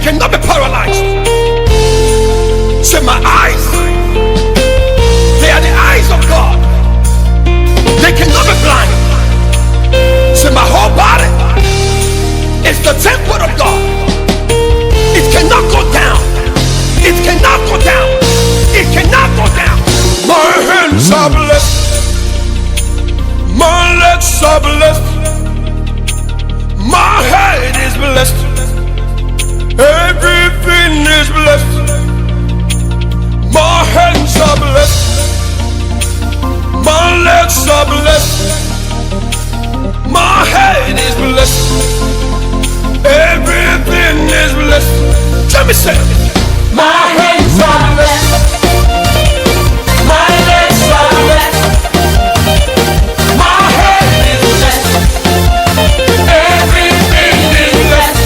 cannot be paralyzed. Say my eyes, they are the eyes of God. They cannot be blind. Say my whole body is the temple of God. It cannot go down. It cannot go down. It cannot go down. My hands are blessed. My legs are blessed. My head is blessed. Everything is blessed. My hands are blessed. My legs are blessed. My head is blessed. Everything is blessed. Let me say, my hands are blessed. My legs are blessed. My head is blessed. Everything is blessed.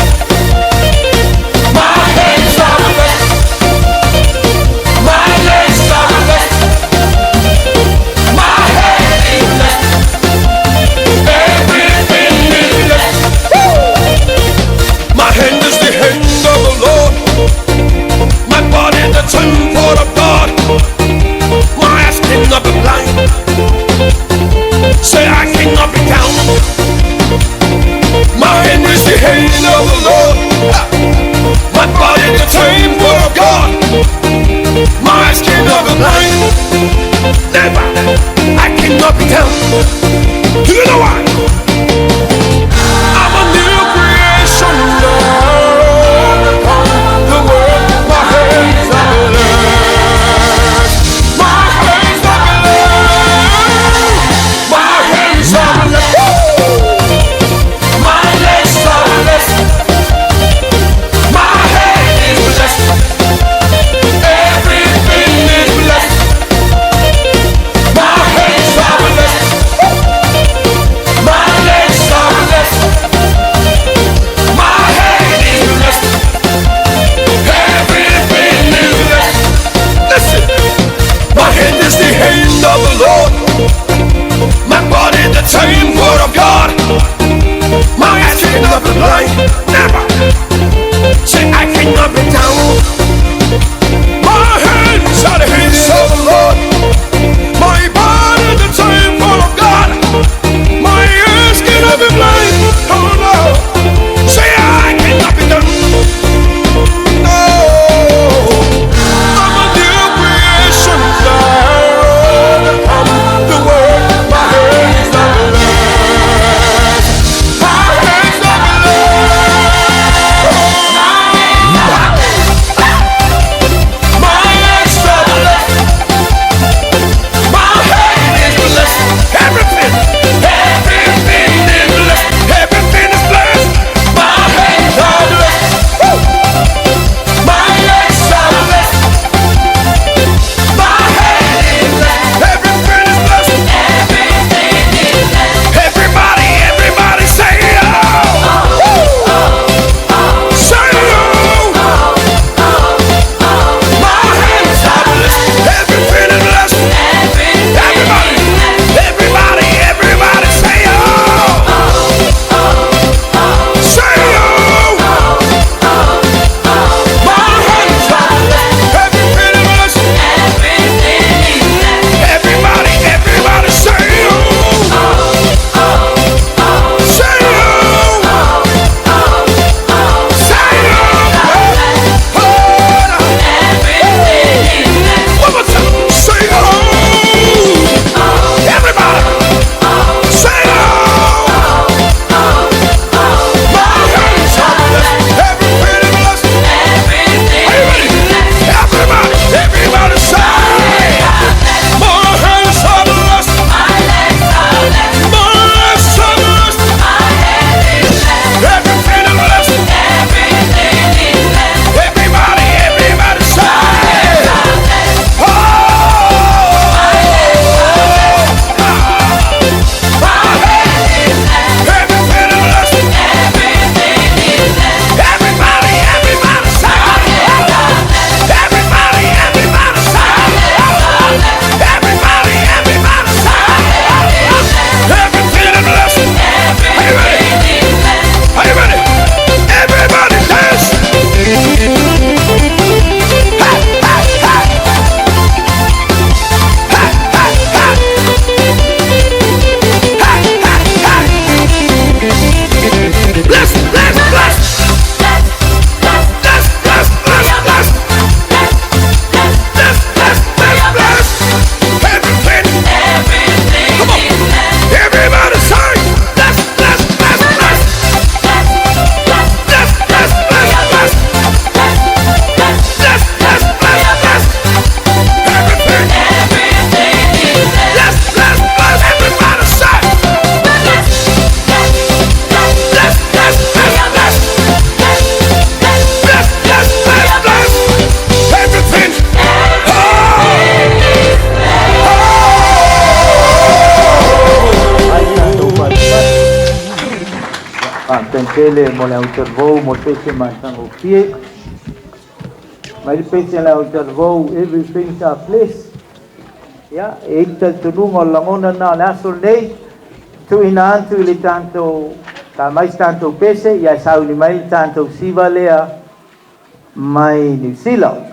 My hands are blessed. My legs are blessed. My head is blessed. Everything is blessed. My hand is the hand of the Lord. My body the temple of God. My eyes cannot be blind. Say I cannot be down. My hand is the hand of the Lord. My body the temple of God. My eyes cannot be blind. Never. I cannot be down. Do you know why? I'm a new creation now. The world, my hands are blessed. My hands are blessed. My hands are blessed. My legs are blessed. My head is blessed. Everything is blessed. My hands are blessed. Pentele mo le utervou mo pese matango pie. Mai pese le utervou everything's a place. Ya, ita tunungo langona na laso nei. Tu ina antu le tanto ka mai tanto pese ya sau ni mai tanto siva lea mai New Zealand.